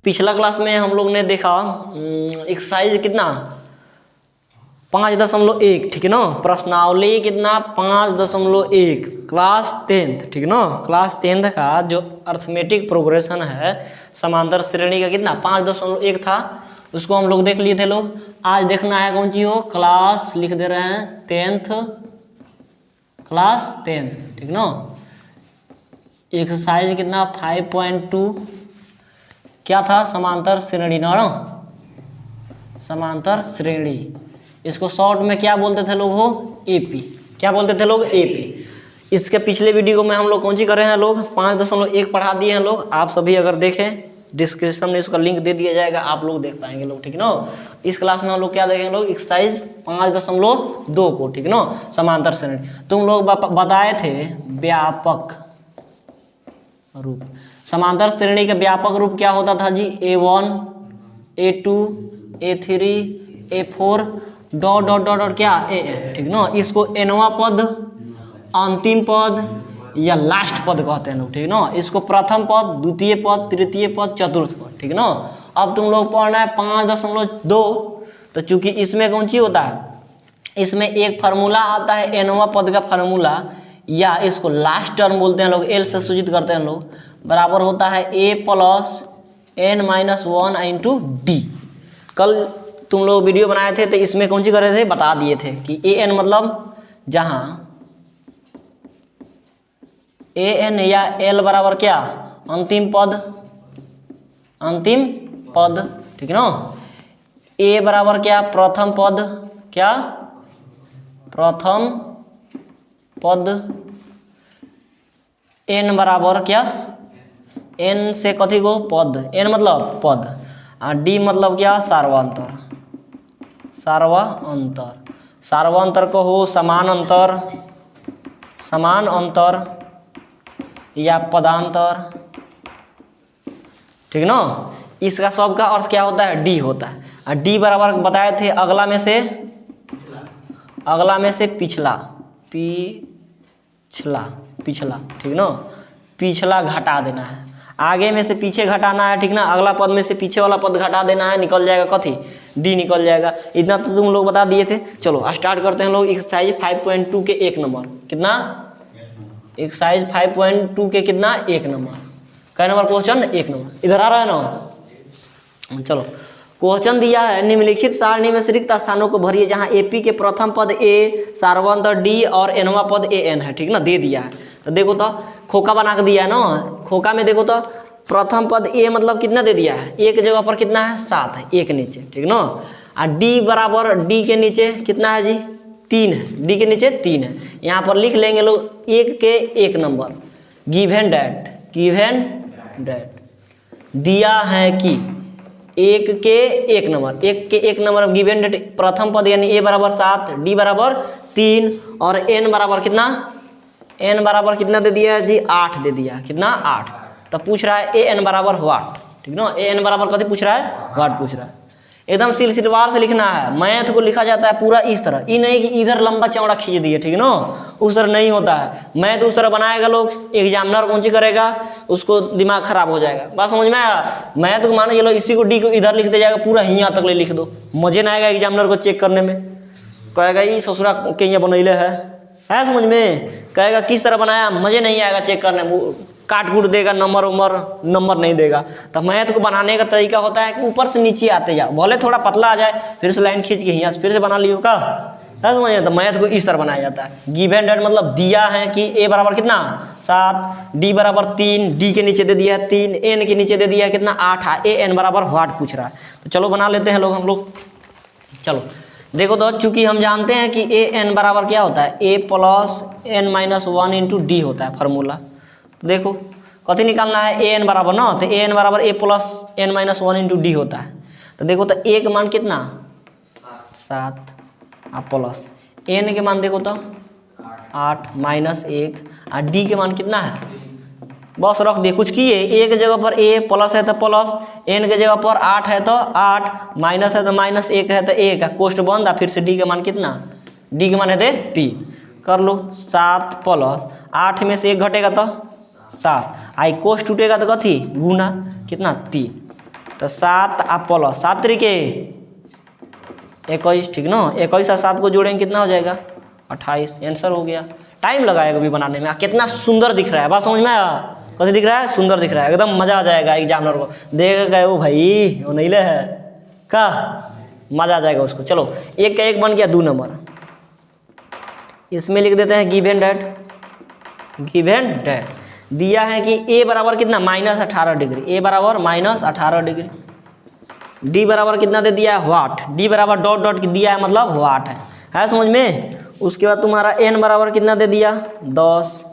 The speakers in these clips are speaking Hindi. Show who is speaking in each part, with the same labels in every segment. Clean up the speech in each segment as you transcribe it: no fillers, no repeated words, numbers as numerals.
Speaker 1: पिछला क्लास में हम लोग ने देखा एक्सरसाइज कितना 5.1, ठीक है ना। प्रश्नावली कितना 5.1, क्लास 10th, ठीक है ना। क्लास 10th का जो अर्थमेटिक प्रोग्रेशन है समांतर श्रेणी का कितना 5.1 था, उसको हम लोग देख लिए थे लोग। आज देखना है कौन सी हो, क्लास लिख दे रहे हैं 10th, क्लास 10th, ठीक ना। एक्सरसाइज कितना 5.2 क्या था, समांतर श्रेणी ना, समांतर श्रेणी। इसको शॉर्ट में क्या बोलते थे लोग हो, एपी। क्या बोलते थे लोग, एपी। इसके पिछले वीडियो में हम लोग कौन सी कर रहे हैं लोग, 5.1 पढ़ा दिए हैं लोग। आप सभी अगर देखें डिस्क्रिप्शन में उसका लिंक दे दिया जाएगा, आप लोग देख पाएंगे लोग, ठीक ना। इस क्लास में हम लोग क्या देखेंगे लोग, एक्सरसाइज 5.2 को, ठीक ना, समांतर श्रेणी। तुम लोग बताए थे व्यापक रूप, समांतर श्रेणी का व्यापक रूप क्या होता था जी, A1 A2 A3 A4 dot dot dot dot क्या AN, ठीक ना। इसको nवां पद, अंतिम पद या लास्ट पद कहते हैं लोग, ठीक ना। इसको प्रथम पद, द्वितीय पद, तृतीय पद, चतुर्थ पद, ठीक ना। अब तुम लोग पढ़ना है 5.2, तो चूंकि इसमें कौन सी होता है, इसमें एक फार्मूला आता है nवां पद का फार्मूला, या इसको लास्ट टर्म बोलते हैं लोग, एल से सूचित करते हैं लोग, बराबर होता है A plus n-1 into D. कल तुम लोग वीडियो बनाए थे तो इसमें कौन सी कर रहे थे, बता दिए थे कि an मतलब जहां an या l बराबर क्या, अंतिम पद, अंतिम पद, ठीक ना। a बराबर क्या, प्रथम पद, क्या प्रथम पद, n बराबर क्या, n से कथी को पद, n मतलब पद, और d मतलब क्या, सार्वांतर, सार्वांतर। सार्वांतर को हो समान अंतर, समान अंतर या पदांतर, ठीक ना। इसका सब का अर्थ क्या होता है, d होता है। और d बराबर बताए थे अगला में से, अगला में से पिछला, पिछला, पिछला, ठीक ना। पिछला घटा देना है, आगे में से पीछे घटाना है, ठीक ना। अगला पद में से पीछे वाला पद घटा देना है, निकल जाएगा कथी, डी निकल जाएगा। इतना तो तुम लोग बता दिए थे। चलो स्टार्ट करते हैं लोग एक्सरसाइज 5.2 के 1 नंबर, कितना, एक्सरसाइज 5.2 के कितना 1 नंबर, कै नंबर क्वेश्चन 1 नंबर। इधर आ रहा है ना। चलो क्वेश्चन दिया है, निम्नलिखित सारणी में रिक्त स्थानों को भरिए जहां एपी के प्रथम पद ए, सार्वंतर डी और nवां पद an है, ठीक ना, दे दिया है। तो देखो तो खोखा बना के दिया है ना, खोखा में देखो तो प्रथम पद a मतलब कितना दे दिया है, एक जगह पर कितना है 7 है, एक नीचे, ठीक ना। और d बराबर d के नीचे कितना है जी 3 है, d के नीचे 3 है। यहाँ पर लिख लेंगे लोग 1 के 1 number, given that, given that दिया है कि 1 के 1 नंबर, 1 के 1 नंबर गिवन डेट, प्रथम पद यानी a बराबर 7, d बराबर 3 और n बराबर कितना, n बराबर कितना दे दिया है जी 8 दे दिया, कितना 8। तो पूछ रहा है an बराबर व्हाट, ठीक ना। an बराबर कथी पूछ रहा है, व्हाट पूछ रहा है। एकदम सिलसिलेवार से लिखना है। मैथ को लिखा जाता है पूरा इस तरह, ये नहीं कि इधर लंबा चौड़ा खींच दिए, ठीक ना, उस तरह नहीं होता है। मैथ उस तरह बनाएगा लोग, एग्जामिनर कौन सी करेगा, उसको दिमाग खराब हो जाएगा। बात समझ में आया। मैथ को मानो चलो इसी को डी को इधर लिख दे जाएगा, पूरा यहाँ तक ले लिख दो, मजे ना आएगा एग्जामिनर को चेक करने में, कहेगा ये ससुरा के यहाँ बनैले है समझ में, कहेगा किस तरह बनाया, मजे नहीं आएगा चेक करने में, काट कूट देगा, नंबर उमर नंबर नहीं देगा। तो मैथ को बनाने का तरीका होता है कि ऊपर से नीचे आते जाओ, भले थोड़ा पतला आ जाए, फिर से लाइन खींच के यहाँ फिर से बना लियो का, समझ। तो मैथ को इस तरह बनाया जाता है। गिवन डेट मतलब दिया है कि a बराबर कितना 7, d बराबर 3, d के नीचे दे दिया है 3, n के नीचे दे दिया है कितना 8 है, an बराबर व्हाट पूछ रहा है। तो चलो बना लेते हैं लोग हम लोग। चलो देखो तो चूंकि हम जानते हैं कि an बराबर क्या होता है, a plus n-1 into D होता है फार्मूला। तो देखो कथी निकालना है, an बराबर ना, तो an बराबर a plus n-1 into D होता है। तो देखो तो a का मान कितना 7 प्लस n के मान देखो तो 8 माइनस 1 और d के मान कितना है, बस रख दिए, कुछ किए, एक जगह पर a प्लस है तो प्लस, n के जगह पर 8 है तो 8, माइनस है तो माइनस, 1 है तो 1, कोष्ट बंद। फिर से d का मान कितना, d के मान है दे 3, कर लो 7 प्लस 8 में से 1 घटेगा तो 7, आई कोष्ट टूटेगा तो कथी गुना, कितना 3। तो 7 आप प्लस 7 तरीके 21, ठीक ना। 21 और 7 को जोड़ेंगे कितना हो जाएगा 28, आंसर हो गया। टाइम लगाएगा भी बनाने में। कितना सुंदर दिख रहा है, बात समझ में आया? कैसे दिख रहा है? सुंदर दिख रहा है, एकदम मजा आ जाएगा एग्जामिनर को देख गए वो भाई वो नहीं ले है का मजा आ जाएगा उसको। चलो एक का एक बन गया 2 नंबर। इसमें लिख देते हैं गिवन डैट। गिवन डैट दिया है कि ए बराबर कितना -18 डिग्री, ए बराबर -18 डिग्री। डी बराबर कितना दे दिया है वाट, डी बराबर डॉट डॉट दिया है मतलब वाट है समझ में। उसके बाद तुम्हारा एन बराबर कितना दे दिया 10,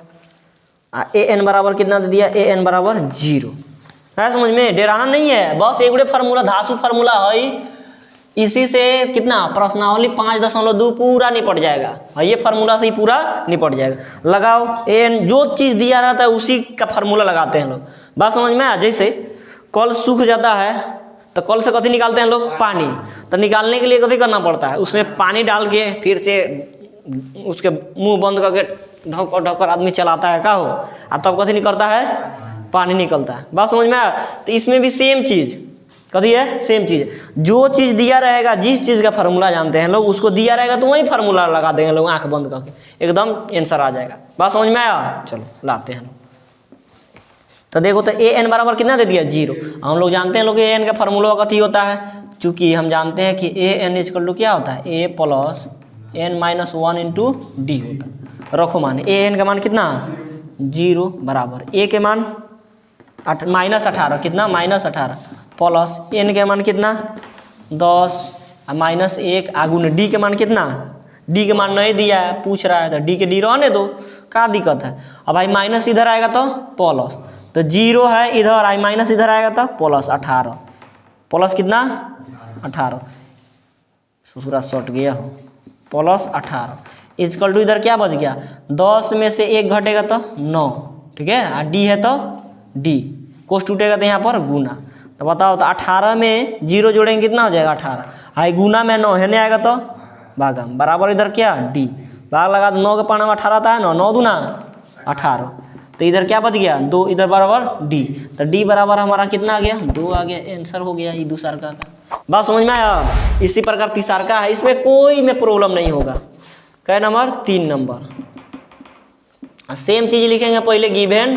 Speaker 1: ए एन बराबर कितना दे दिया ए एन बराबर 0 है समझ में। डेराना नहीं है, बस एक फार्मूला धासु फार्मूला है, इसी से कितना प्रश्नावली 5.2 पूरा निपट जाएगा। ये फार्मूला से ही पूरा निपट जाएगा। लगाओ एन, जो चीज़ दिया रहता है उसी का फार्मूला लगाते हैं लोग, बात समझ में आ। जैसे कल सूख जाता है तो कल से कथी निकालते हैं लोग पानी, तो निकालने के लिए कथी करना पड़ता है उसमें पानी डाल के फिर से उसके मुंह बंद करके ढक आदमी चलाता है का हो, और तब कथी निकलता है पानी निकलता है, बात समझ में आया। तो इसमें भी सेम चीज़ कथी है सेम चीज़, जो चीज़ दिया रहेगा जिस चीज़ का फार्मूला जानते हैं लोग उसको दिया रहेगा तो वही फार्मूला लगा देंगे लोग आंख बंद करके, एकदम आंसर आ जाएगा, बात समझ में आया। चलो लाते हैं। तो देखो तो ए एन बराबर कितना दे दिया 0। हम लोग जानते हैं लोग ए एन का फार्मूला कथी होता है, चूँकि हम जानते हैं कि ए एन इक्वल टू क्या होता है A plus N minus 1 into D होता है। रखो मान ए एन का मान कितना 0 बराबर ए के मान -18 कितना -18 प्लस एन के मान कितना 10 -1 आगुन डी के मान कितना, डी के मान नहीं दिया है पूछ रहा है तो डी के डी रहने दो, क्या दिक्कत है। अब भाई माइनस इधर आएगा तो प्लस, तो 0 है इधर आई माइनस इधर आएगा तो प्लस 18 प्लस कितना 18 ससुरा शॉर्ट गया हो प्लस 18 इक्वल टू इधर क्या बच गया 10 में से 1 घटेगा तो 9, ठीक है। और डी है तो डी कोस टूटेगा तो यहाँ पर गुना, तो बताओ तो 18 में 0 जोड़ेंगे कितना हो जाएगा 18, हाई गुना में 9 है नहीं आएगा तो भागम बराबर इधर क्या डी, भाग लगा 9 के पाना में 18 था 9 दूना 18, तो इधर क्या बच गया 2 इधर बराबर डी, तो डी बराबर हमारा कितना आ गया 2 आ गया, आंसर हो गया ये दूसरा का। बात समझ में आया। इसी प्रकार तीसरा का है, इसमें कोई में प्रॉब्लम नहीं होगा। कै नंबर 3 नंबर। सेम चीज लिखेंगे पहले गिवन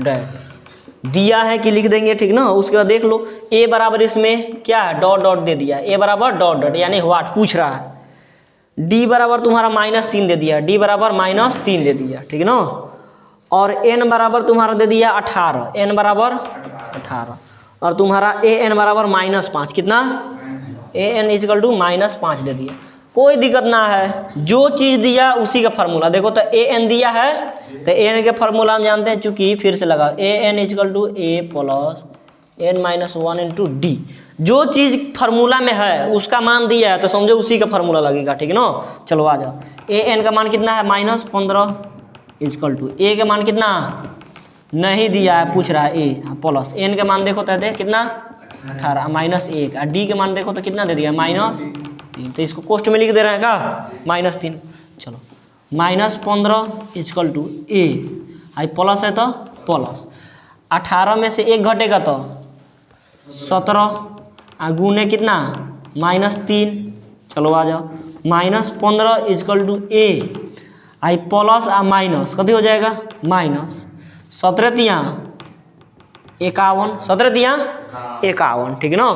Speaker 1: डैट दिया है कि लिख देंगे, ठीक ना। उसके बाद देख लो ए बराबर इसमें क्या है डॉट डॉट दे दिया, ए बराबर डॉट डॉट यानी व्हाट पूछ रहा है। डी बराबर तुम्हारा -3 दे दिया, डी बराबर -3 दे दिया, ठीक ना। और एन बराबर तुम्हारा दे दिया 18, एन बराबर 18 और तुम्हारा ए एन बराबर -5 कितना ए एन इक्वल टू -5 दे दिया। कोई दिक्कत ना है, जो चीज़ दिया उसी का फार्मूला। देखो तो ए एन दिया है तो ए एन के फार्मूला हम जानते हैं, चूंकि फिर से लगा A N equal to A plus N minus 1 into D. जो चीज़ फार्मूला में है उसका मान दिया है तो समझो उसी का फार्मूला लगेगा, ठीक ना। चलो आ जाओ, ए एन का मान कितना है -15 इक्वल टू ए का मान कितना नहीं दिया है पूछ रहा है ए प्लस एन का मान देखो तो कितना 18 -1 और डी के मान देखो तो कितना दे दिया -3, तो इसको कोष्ट में लिख दे रहे हैं का -3। चलो -15 equal to A I plus है तो प्लस 18 में से 1 घटेगा तो 17 गुने कितना -3। चलो आ जाओ -15 equal to A I plus आ माइनस कभी हो जाएगा -17 तिया 51 17 तिया 51, ठीक ना।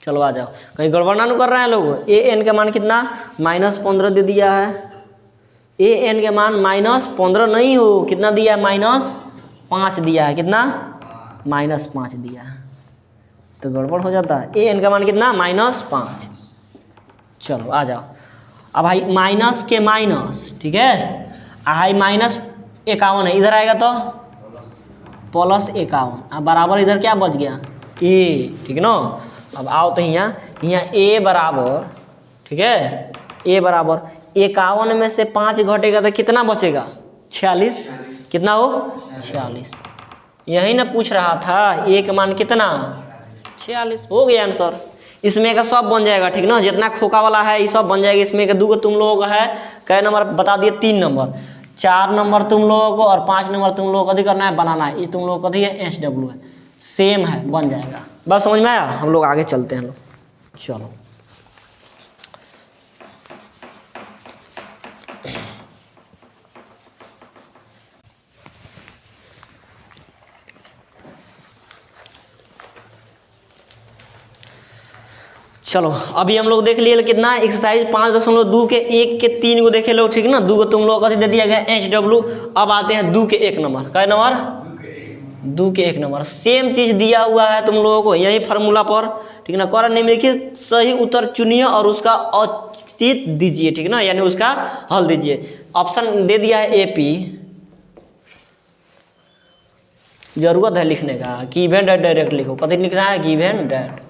Speaker 1: चलो आ जाओ, कहीं गड़बड़ ना कर रहे हैं लोग। ए एन का मान कितना -15 दे दिया है, ए एन के मान -15 नहीं हो कितना दिया है -5 दिया है, कितना -5 दिया है, तो गड़बड़ हो जाता है। ए एन का मान कितना -5। चलो आ जाओ, अब भाई माइनस के माइनस, ठीक है, हाई -51 है इधर आएगा तो +51 अब बराबर इधर क्या बच गया ए, ठीक ना। अब आओ तो यहाँ ए बराबर, ठीक है, ए बराबर 51 में से 5 घटेगा तो कितना बचेगा 46, कितना हो 46। यही ना पूछ रहा था ए का मान कितना 46, हो गया आंसर। इसमें का सब बन जाएगा, ठीक ना, जितना खोखा वाला है ये सब बन जाएगा। इसमें का 2 तुम लोगों का है, कै नंबर बता दिए 3 नंबर, 4 नंबर तुम लोगों को और 5 नंबर तुम लोगों को कभी करना है बनाना है। ये तुम लोगों को कभी है SW है। सेम है, बन जाएगा। बस समझ में आया? हम लोग आगे चलते हैं लोग, चलो। चलो अभी हम लोग देख लिए कितना एक्सरसाइज 5.2 के 1 के 3 को देखे लोग, ठीक है ना। 2 को तुम लोग का दे दिया गया HW। अब आते हैं 2 के 1 नंबर, क्या नंबर? 2 के 1 नंबर। सेम चीज दिया हुआ है तुम लोगों को यही फार्मूला पर, ठीक है ना। कारण निम्नलिखित सही उत्तर चुनिए और उसका औचित्य दीजिए, ठीक है ना, यानी उसका हल दीजिए। ऑप्शन दे दिया है AP, जरूरत है लिखने का, गिवन डेट डायरेक्ट लिखो। कभी लिखना है गिवन डेट,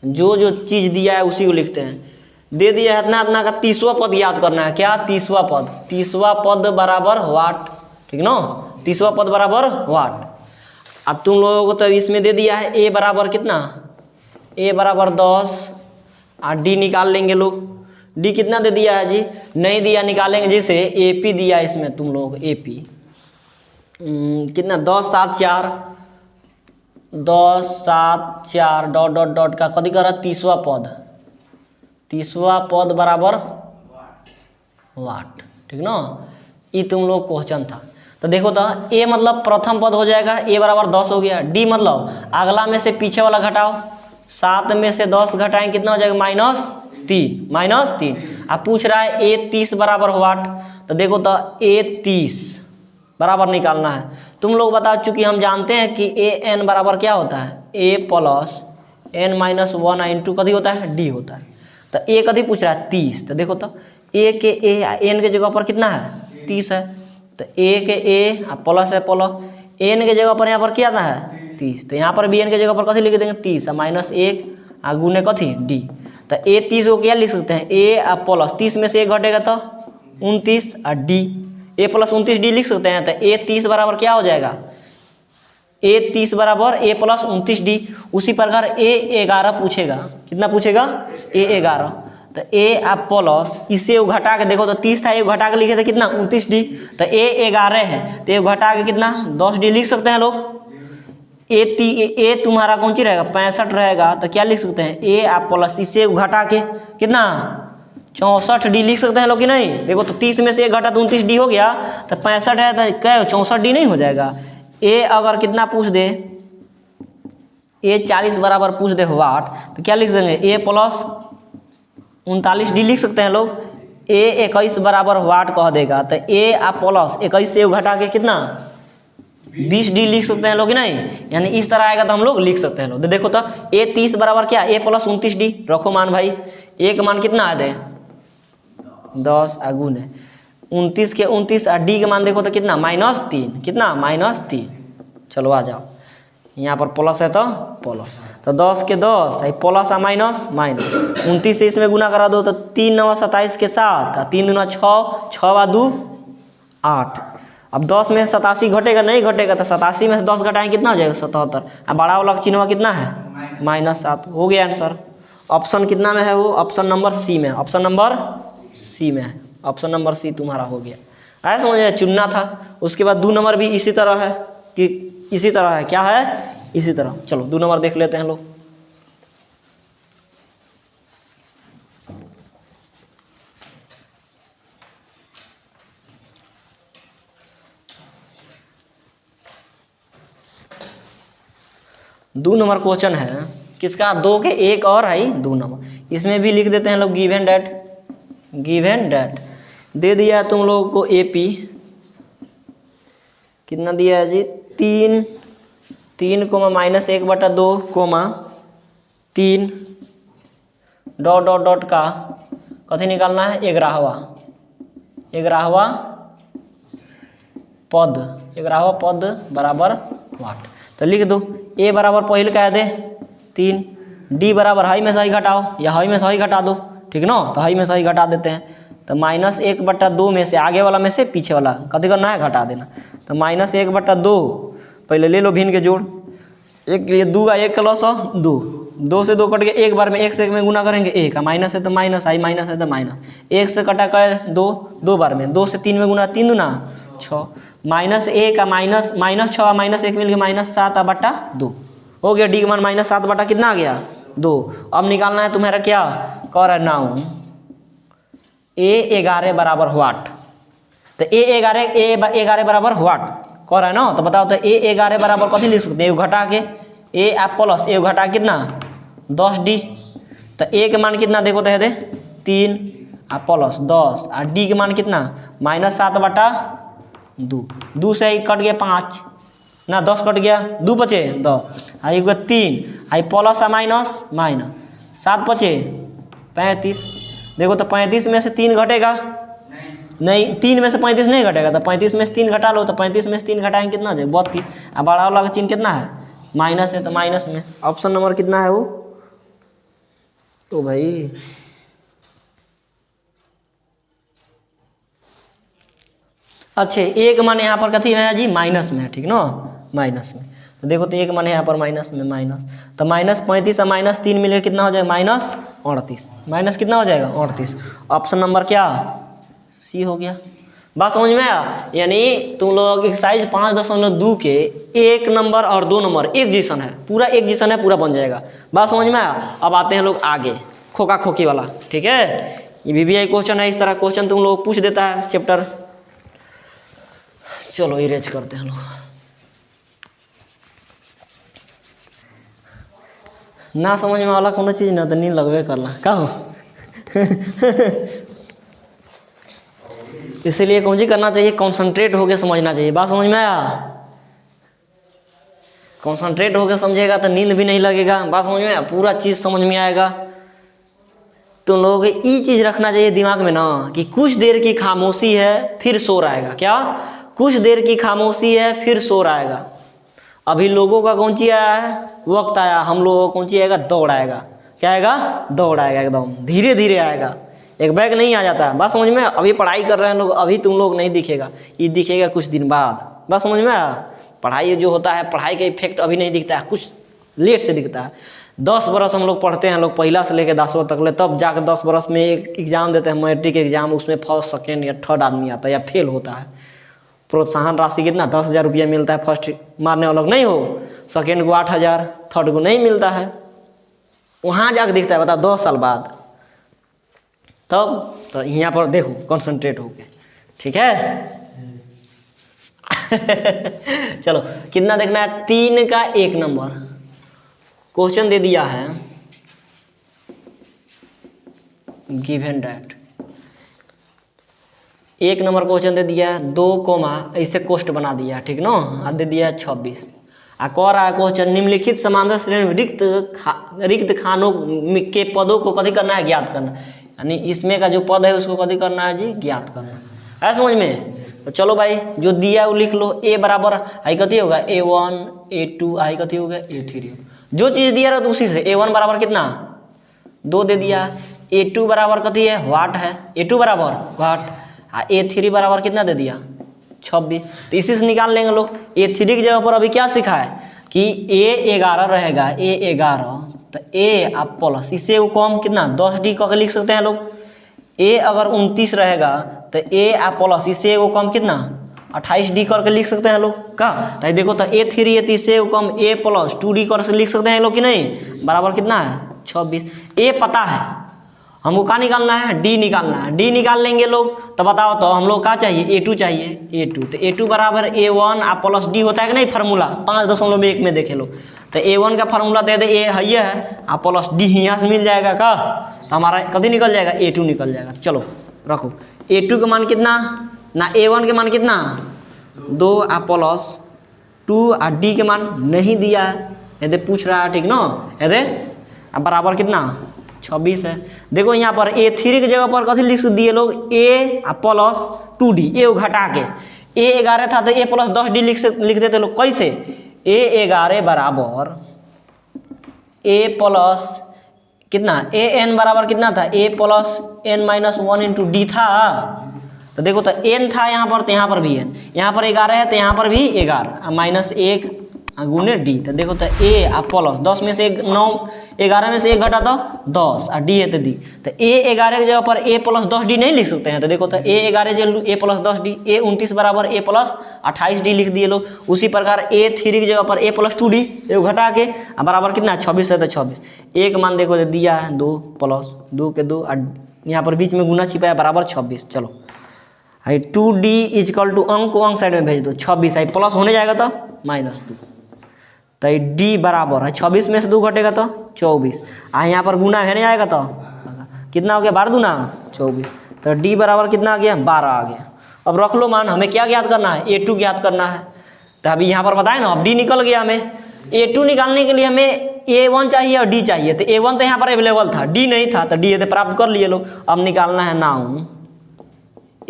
Speaker 1: जो जो चीज दिया है उसी को लिखते हैं। दे दिया है इतना इतना का 30वां पद याद करना है। क्या? 30वां पद। 30वां पद बराबर वाट, ठीक ना। 30वां पद बराबर वाट। अब तुम लोगों को तो इसमें दे दिया है A बराबर कितना? A बराबर 10 और D निकाल लेंगे लोग। D कितना दे दिया है जी? नहीं दिया, निकालेंगे जिसे AP दिया इसमें तुम लोग AP कितना 10 7 4 10 7 4 डॉट डॉट डॉट का कदी कर 30वां पद। 30वां पद बराबर वाट, ठीक ना। ये तुम लोग क्वेश्चन था। तो देखो तो A मतलब प्रथम पद हो जाएगा, A बराबर 10 हो गया। D मतलब अगला में से पीछे वाला घटाओ, 7 में से 10 घटाएं कितना हो जाएगा? -3। अब पूछ रहा है A 30 बराबर वाट। तो देखो तो A 30 बराबर निकालना है। तुम लोग बता चूंकि हम जानते हैं कि AN बराबर क्या होता है? A प्लस N-1 इंटू कभी होता है? D होता है। तो A कभी पूछ रहा है 30। तो देखो तो A के N के जगह पर कितना है? 30 है। तो A के A प्लस है प्लस N के जगह पर यहाँ पर क्या आता है? 30। तो यहाँ पर भी N के जगह पर कथी लिख देंगे? 30 -1 गुने कथी? D। तो A 30 को क्या लिख सकते हैं? A प्लस 30 में से 1 घटेगा तो 29 और D A प्लस 29 D लिख सकते हैं। तो A 30 बराबर क्या हो जाएगा? A 30 बराबर A प्लस 29 D। उसी प्रकार A 11 पूछेगा। कितना पूछेगा? A 11। तो A प्लस इसे घटा के देखो तो 30 था, घटा के लिखे थे कितना? 29 D। तो A 11 है तो ये घटा के कितना? 10 D लिख सकते हैं लोग। A तुम्हारा कौन सी रहेगा? 65 रहेगा। तो क्या लिख सकते हैं? A प्लस इसे घटा के कितना? 64 D लिख सकते हैं लोग कि नहीं? देखो तो 30 में से 1 घटा तो 29 D हो गया। तो 65 है तो क्या 64 D नहीं हो जाएगा? A अगर कितना पूछ दे? A 40 बराबर पूछ दे वाट, तो क्या लिख देंगे? A प्लस 39 D लिख सकते हैं लोग। A 21 बराबर वाट कह देगा। तो A प्लस 21 से घटा के कितना? 20 D लिख सकते हैं लोग कि नहीं? यानी इस तरह आएगा तो हम लोग लिख सकते हैं लोग। तो देखो तो A 30 बराबर क्या? A प्लस 29 D रखो मान भाई। A का मान कितना आ दे? 10 गुण है 29 के 29 और D का मान देखो तो कितना? -3। कितना? -3। चलो आ जाओ, यहाँ पर प्लस है तो प्लस। तो 10 के 10 प्लस और माइनस 29 से इसमें गुना करा दो तो 3 9 27 के 7 3 दूना 6 6 2 8। अब 10 में 87 घटेगा? नहीं घटेगा। तो 87 में से 10 घटाएं कितना हो जाएगा? 77। अब बड़ा वाला चिन्ह कितना है? -7। हो गया आंसर। ऑप्शन कितना में है वो? ऑप्शन नंबर C में। ऑप्शन नंबर C में है। ऑप्शन नंबर C तुम्हारा हो गया। आया समझ? चुनना था। उसके बाद 2 नंबर भी इसी तरह है कि इसी तरह है। क्या है? इसी तरह। चलो 2 नंबर देख लेते हैं लोग। दो नंबर क्वेश्चन है किसका? 2 के 1 और है 2 नंबर। इसमें भी लिख देते हैं लोग गिवन डेट दे दिया तुम लोगों को AP कितना दिया है जी? 3 -1/2 3 डॉट डॉट डॉट का कथी निकालना है? 11वां पद बराबर वाट। तो लिख दो A बराबर पहले क्या दे? 3 D बराबर हाई में सही घटाओ या हाई में सही घटा दो, ठीक ना। तो हाई में सही घटा देते हैं। तो -1/2 में से आगे वाला में से पीछे वाला कथी करना है? घटा देना। तो -1/2 पहले ले लो भिन्न के जोड़। एक ये 2 का 1 का लॉस हो 2 से 2 कट के एक बार में 1 से 1 में गुना करेंगे 1 का माइनस है तो माइनस, आई माइनस है तो माइनस। 1 से कटा कर 2 बार में 2 से 3 में गुना 3 दूना 6 -1 का -6 -1 मिल गया -7/2 हो गया। डी का मान -7 बटा कितना आ गया 2। अब निकालना है तुम्हारा क्या कह रहा है नाउ A11 बराबर व्हाट। तो A11 बराबर व्हाट कह रहा है ना, तो बताओ तो A11 बराबर कथी लिख सकते हैं, घटा के ए आप प्लस ए घटा कितना 10D। तो ए के मान कितना देखो तो है दे 3 आ प्लस 10 आ डी के मान कितना -7 बटा 2। 2 से ही कट गया 5 ना 10 कट गया 2 बचे 10 आई 3 आई प्लस आ माइनस 7 बचे 35। देखो तो 35 में से 3 घटेगा नहीं, 3 में से 35 नहीं घटेगा, तो 35 में से 3 घटा लो, तो 35 में से 3 घटाएंगे कितना हो जाएगा 32। अब बड़ा वाला का चिन्ह कितना है माइनस है, तो माइनस में ऑप्शन नंबर कितना है वो तो भाई अच्छे एक मान यहाँ पर कथी है जी माइनस में है, ठीक ना माइनस में। तो देखो तो एक मान है यहाँ पर माइनस में माइनस, तो -35 और -3 मिलेगा कितना हो जाएगा -38। माइनस कितना हो जाएगा 38। ऑप्शन नंबर क्या सी हो गया। बात समझ में आया, यानी तुम लोग एक्सरसाइज 5.2 के 1 नंबर और 2 नंबर एक जैसन है, पूरा एक जैसन है, पूरा बन जाएगा। बात समझ में आया। अब आते हैं लोग आगे खोका खोकी वाला, ठीक है। ये VBI क्वेश्चन है, इस तरह क्वेश्चन तुम लोग पूछ देता है चैप्टर। चलो इरेज करते हैं लोग। ना समझ में वाला कोनो चीज ना तो नींद लगवे करला का हो इसीलिए कौन चीज करना चाहिए कंसंट्रेट होके समझना चाहिए। बात समझ में आया, कंसंट्रेट होके समझेगा तो नींद भी नहीं लगेगा। बात समझ में आया, पूरा चीज समझ में आएगा। तुम लोगों को ये चीज रखना चाहिए दिमाग में ना कि कुछ देर की खामोशी है फिर शोर आएगा। क्या कुछ देर की खामोशी है फिर शोर आएगा। अभी लोगों का कौन सी आया है वक्त आया, हम लोगों को कौन सी आएगा दौड़ आएगा। क्या आएगा दौड़ आएगा, एकदम धीरे धीरे आएगा, एक बैग नहीं आ जाता है। बात समझ में, अभी पढ़ाई कर रहे हैं लोग, अभी तुम लोग नहीं दिखेगा, ये दिखेगा कुछ दिन बाद। बात समझ में आया। पढ़ाई जो होता है पढ़ाई का इफेक्ट अभी नहीं दिखता है, कुछ लेट से दिखता है। 10 बरस हम लोग पढ़ते हैं लोग पहला से लेकर 10वीं तक ले, तब जाकर 10 बरस में एक एग्जाम देते हैं मैट्रिक एग्जाम, उसमें फर्स्ट सेकेंड या थर्ड आदमी आता है या फेल होता है। प्रोत्साहन राशि कितना 10,000 रुपया मिलता है, फर्स्ट मारने वाला नहीं हो, सेकेंड को 8,000, थर्ड को नहीं मिलता है। वहाँ जाकर दिखता है, बताओ 10 साल बाद। तब तो यहाँ पर देखो कंसंट्रेट होके, ठीक है चलो कितना देखना है 3 का 1 नंबर क्वेश्चन दे दिया है गिवन दैट। 1 नंबर क्वेश्चन दे दिया है 2 कोमा ऐसे कोष्ट बना दिया, ठीक ना। अब दे दिया है 26 आ कह रहा है क्वेश्चन निम्नलिखित समांतर श्रेणी रिक्त खानों के पदों को कथी करना है ज्ञात करना, यानी इसमें का जो पद है उसको कथी करना है जी ज्ञात करना है। समझ में, तो चलो भाई जो दिया है वो लिख लो। ए बराबर आई कथी होगा A1 A2 आई कथी होगा A3। जो चीज़ दिया रहा तो उसी से A1 बराबर कितना 2 दे दिया, A2 बराबर कथी है व्हाट है, A2 बराबर व्हाट, A3 बराबर कितना दे दिया 26। तो इसी से निकाल लेंगे लोग। A3 की जगह पर अभी क्या सीखा है कि A11 रहेगा, A11 तो A आप प्लस इससे वो कम कितना 10D करके लिख सकते हैं लोग। A अगर 29 रहेगा तो A आप प्लस इससे वो कम कितना 28D करके लिख सकते हैं लोग का। तो देखो तो A3 इससे वो कम A प्लस 2D करके लिख सकते हैं लोग कि नहीं, बराबर कितना है 26। A पता है हमको क्या निकालना है D निकालना है, D निकाल लेंगे लोग। तो बताओ तो हम लोग क्या चाहिए A2 चाहिए, A2 तो A2 बराबर A1 आप प्लस D होता है कि नहीं फार्मूला 5.1 में देखे लोग। तो A1 का फार्मूला दे दे ए है आप प्लस D यहाँ से मिल जाएगा का, तो हमारा कभी निकल जाएगा A2 निकल जाएगा। चलो रखो A2 का मान कितना ना A1 के मान कितना 2 आप प्लस 2 और D के मान नहीं दिया है, यदि पूछ रहा है ठीक ना, यदि अब बराबर कितना 26 है। देखो यहाँ पर A3 की जगह पर कथी लिख दिए लोग A प्लस 2D, A घटा के A11 था तो A प्लस 10D लिख देते लोग। कैसे A11 बराबर A प्लस कितना AN बराबर कितना था A plus N-1 into D था। तो देखो तो N था यहाँ पर, तो यहाँ पर भी N, यहाँ पर 11 है तो यहाँ पर भी 11 -1 गुने डी। तो देखो तो ए आ प्लस 10 में से एक 9 11 में से एक घटा तो 10 और डी है तो डी। तो ए 11 की जगह पर ए प्लस 10 डी नहीं लिख सकते हैं। तो देखो तो ए 11 जगह ए प्लस 10 डी, ए 29 बराबर ए प्लस 28 डी लिख दिए लोग। उसी प्रकार ए 3 की जगह पर ए प्लस 2 डी घटा के बराबर कितना 26 है तो 26। एक मान देखो तो दिया है 2 प्लस 2 के 2 और यहाँ पर बीच में गुना छिपाया बराबर 26। चलो हाई 2d इजकल टू अंक को अंक साइड में भेज दो 26 है प्लस होने जाएगा तो -2। तो d बराबर है 26 में से 2 घटेगा तो 24 यहाँ पर गुना है नहीं आएगा तो कितना हो गया 12 दूना 24। तो d बराबर कितना आ गया 12 आ गया। अब रख लो मान, हमें क्या ज्ञात करना है a2 ज्ञात करना है। तो अभी यहाँ पर बताए ना अब d निकल गया, हमें a2 निकालने के लिए हमें a1 चाहिए और d चाहिए। तो a1 तो यहाँ पर अवेलेबल था, d नहीं था, तो d तो प्राप्त कर लिए लोग। अब निकालना है नाउ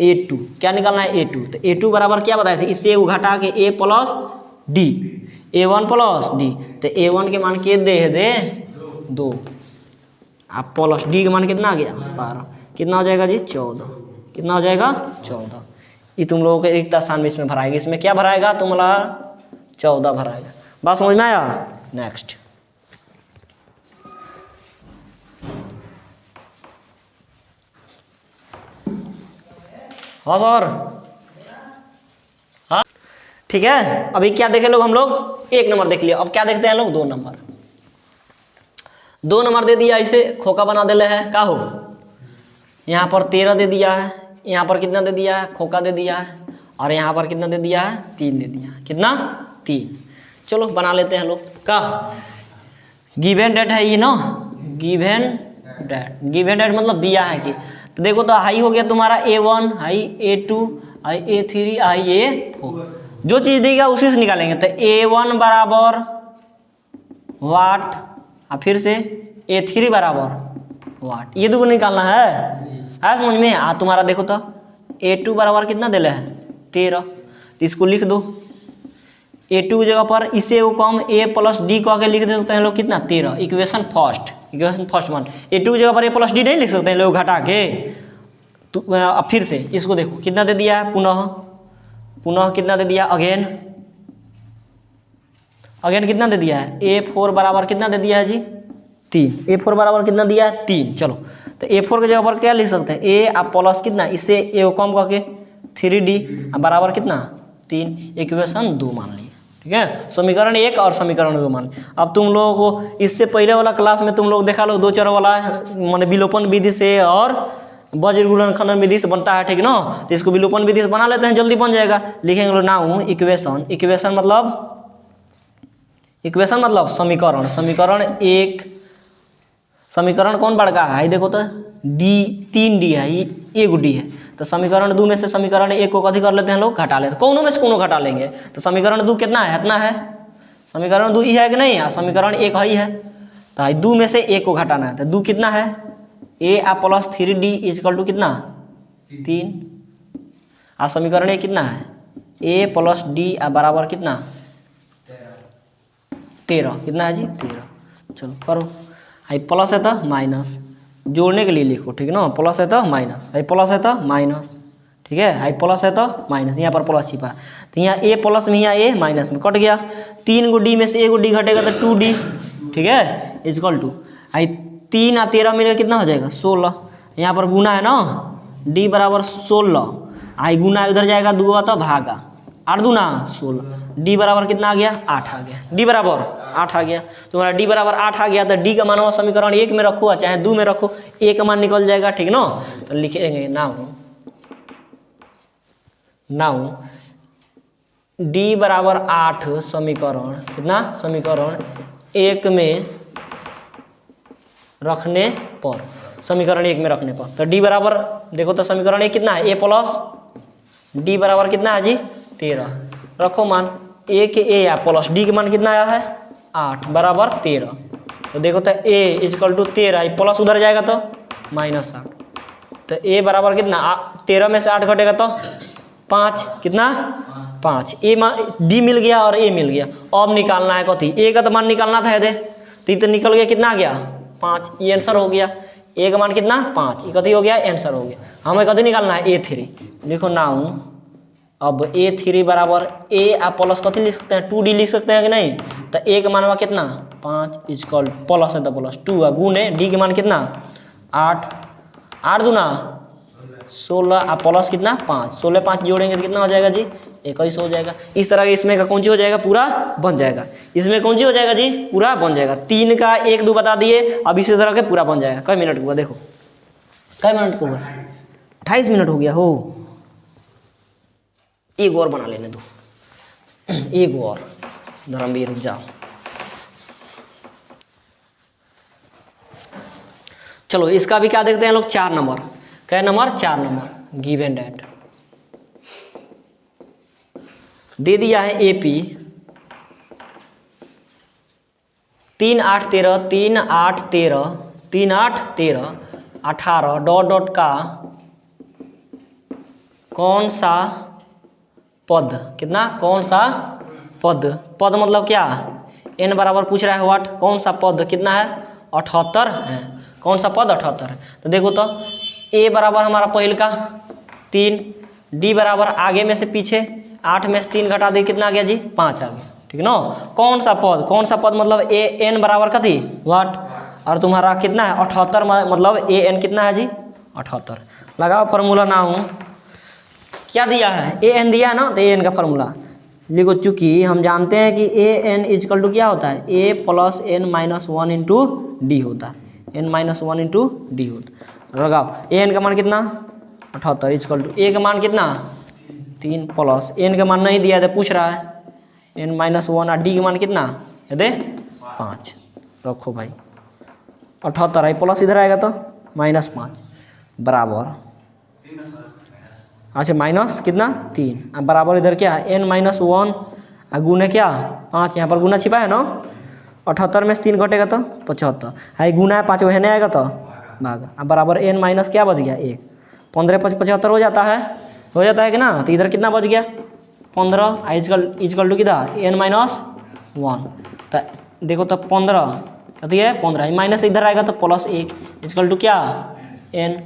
Speaker 1: a2, क्या निकालना है a2। तो a2 बराबर क्या बताए थे, इससे घटा के a plus d, a1 plus d। तो a1 के मान के दे 2 आप प्लस d के मान कितना आ गया 12, कितना हो जाएगा जी 14, कितना हो जाएगा 14। ये तुम लोगों को एक स्थान में इसमें भराएगा, इसमें क्या भराएगा तुम्हारा 14 भराएगा। बात समझ में आया। नेक्स्ट हाँ सर, हाँ ठीक है। अभी क्या देखे लोग हम लोग 1 नंबर देख लिया। अब क्या देखते हैं लोग 2 नंबर। 2 नंबर दे दिया, इसे खोखा बना दे है का हो। यहाँ पर 13 दे दिया है, यहाँ पर कितना दे दिया है खोखा दे दिया है, और यहाँ पर कितना दे दिया है 3 दे दिया है, कितना 3। चलो बना लेते हैं लोग का। गिवन डेट है ये ना, गिवन डेट मतलब दिया है कि। तो देखो तो हाई हो गया तुम्हारा a1, high a2, high a3, high a4। जो चीज़ देगा उसी से निकालेंगे। तो a1 बराबर वाट और फिर से a3 बराबर वाट, ये दो निकालना है समझ में। तुम्हारा देखो तो a2 बराबर कितना दिला है 13, तो इसको लिख दो a2 की जगह पर इससे वो कम a प्लस डी को आगे लिख देते हैं लोग कितना 13। Equation first one. a2 की जगह पर a प्लस डी नहीं लिख सकते हैं लोग घटा के। तो अब फिर से इसको देखो कितना दे दिया है, पुनः कितना दे दिया अगेन कितना दे दिया है a4 बराबर कितना दे दिया है जी 3। a4 बराबर कितना दिया है 3। चलो तो a4 की जगह पर क्या लिख सकते हैं a आप प्लस कितना इससे a को कम करके 3d बराबर कितना 3। इक्वेशन 2 मान लिए, ठीक है। समीकरण 1 और समीकरण 2 मान लिए। अब तुम लोगों को इससे पहले वाला क्लास में तुम लोग देखा लो 2 चर वाला मान विलोपन विधि से और वज्र गुणन खंडन विधि से बनता है, ठीक ना। तो इसको विलोपन विधि से बना लेते हैं, जल्दी बन जाएगा। लिखेंगे नाउ इक्वेशन मतलब समीकरण 1। समीकरण कौन बड़का है देखो तो डी 3d है, ये 1d है। तो समीकरण 2 में से समीकरण 1 को कथी कर लेते हैं लोग घटा लेते हैं, कौनों में से कोनो घटा लेंगे। तो समीकरण 2 कितना है इतना है, समीकरण 2 है कि नहीं है, समीकरण 1 है। तो 2 में से 1 को घटाना है। तो 2 कितना है a plus 3d is equal to कितना 3। समीकरण 1 कितना है a प्लस d बराबर कितना 13, कितना है जी 13। चलो करो, हाई प्लस है तो माइनस, जोड़ने के लिए लिखो, ठीक है ना। प्लस है तो माइनस, हाई प्लस है तो माइनस, ठीक है। हाई प्लस है तो माइनस, यहाँ पर प्लस छिपा। तो यहाँ a प्लस में यहाँ a माइनस में कट गया। 3 को d में से 1 को d घटेगा तो 2d, ठीक है, इजकल टू हाई 3 और 13 मिलेगा कितना हो जाएगा 16। यहाँ पर गुना है ना d बराबर 16, आई गुना उधर जाएगा 2 तो भागा 8 दूना 16, d बराबर कितना आ गया 8 आ गया, d बराबर 8 आ गया। तुम्हारा d बराबर 8 आ गया। तो d का मान समीकरण 1 में रखो चाहे 2 में रखो, a का मान निकल जाएगा, ठीक ना। तो लिखेंगे नाउ d बराबर 8 समीकरण कितना समीकरण 1 में रखने पर, समीकरण 1 में रखने पर। तो d बराबर देखो तो समीकरण 1 कितना है a प्लस d बराबर कितना है जी 13। रखो मान a के a या प्लस d के मान कितना आया है 8 बराबर 13। तो देखो तो a इजकल टू 13, प्लस उधर जाएगा तो -8। तो a बराबर कितना 13 में से 8 घटेगा तो 5, कितना 5। d मिल गया और a मिल गया। अब निकालना है कथी a का तो मान निकालना था दे, तो निकल गया कितना आ गया 5, ये आंसर हो गया। a का मान कितना 5, ये कथी हो गया आंसर हो गया। हमें कथी निकालना है a3। देखो नाउ अब A3 बराबर ए आ प्लस कथी लिख सकते हैं 2D लिख सकते हैं कि नहीं। तो ए का मानवा कितना 5 इजकल प्लस है तो प्लस 2 आ गुने डी के मान कितना 8 8 दूना 16 आ प्लस कितना 5 16 5 जोड़ेंगे तो कितना हो जाएगा जी 21 हो जाएगा। इस तरह के इसमें का कौन सी हो जाएगा पूरा बन जाएगा। इसमें कौन सी हो जाएगा जी पूरा बन जाएगा। 3 का 1 2 बता दिए। अब इसी तरह के पूरा बन जाएगा। कई मिनट हुआ देखो कई मिनट हुआ 28 मिनट हो गया हो। एक और बना लेने दो एक और धर्मवीर रुक जाओ। चलो इसका भी क्या देखते हैं लोग 4 नंबर। क्या number 4 number give and date दे दिया है AP 3 8 13 3 8 13 3 8 13 18 डॉट डॉट का कौन सा पद कितना कौन सा पद पद मतलब क्या n बराबर पूछ रहा है व्हाट कौन सा पद कितना है 78 है। कौन सा पद 78 है। तो देखो तो a बराबर हमारा पहल का 3 d बराबर आगे में से पीछे 8 में से 3 घटा दे कितना आ गया जी 5 आ गया ठीक ना। कौन सा पद मतलब a n बराबर कथी व्हाट और तुम्हारा कितना है 78 मतलब a n कितना है जी 78। लगाओ फार्मूला ना हूँ क्या दिया है ए एन दिया है ना तो ए एन का फार्मूला लिखो। चूंकि हम जानते हैं कि ए एन इजकल टू क्या होता है A plus N minus 1 into D होता है एन माइनस 1 इंटू डी होता है। लगाओ ए एन का मान कितना 78 इजकल टू ए का मान कितना 3 प्लस एन का मान नहीं दिया है तो पूछ रहा है एन माइनस 1 और डी का मान कितना है दे 5 रखो भाई 78 है प्लस इधर आएगा तो -5 बराबर अच्छा माइनस कितना 3 अब बराबर इधर क्या है n माइनस 1 गुने क्या 5 यहाँ पर गुना छिपा है ना 78 में से 3 घटेगा तो 75 है गुना है 5 वह नहीं आएगा तो भाग अब बराबर n माइनस क्या बच गया 1 15 5 75 हो जाता है कि ना। तो इधर कितना बच गया 15 इजकल टू किधर n माइनस 1 तो देखो तो 15 कथी है 15 माइनस इधर आएगा तो प्लस 1 इजकल टू क्या n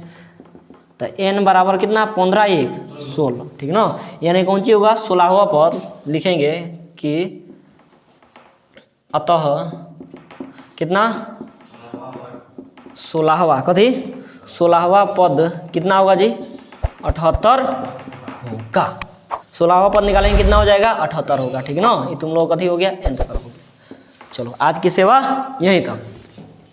Speaker 1: तो n बराबर कितना 15 1 16 ठीक ना। यानी कौन सी होगा 16वां पद लिखेंगे कि अतः कितना 16वां कथी 16वां पद कितना होगा जी 78 होगा। 16वां पद निकालेंगे कितना हो जाएगा 78 होगा ठीक ना। ये तुम लोग कथी हो गया आंसर हो गया। चलो आज की सेवा यहीं तक।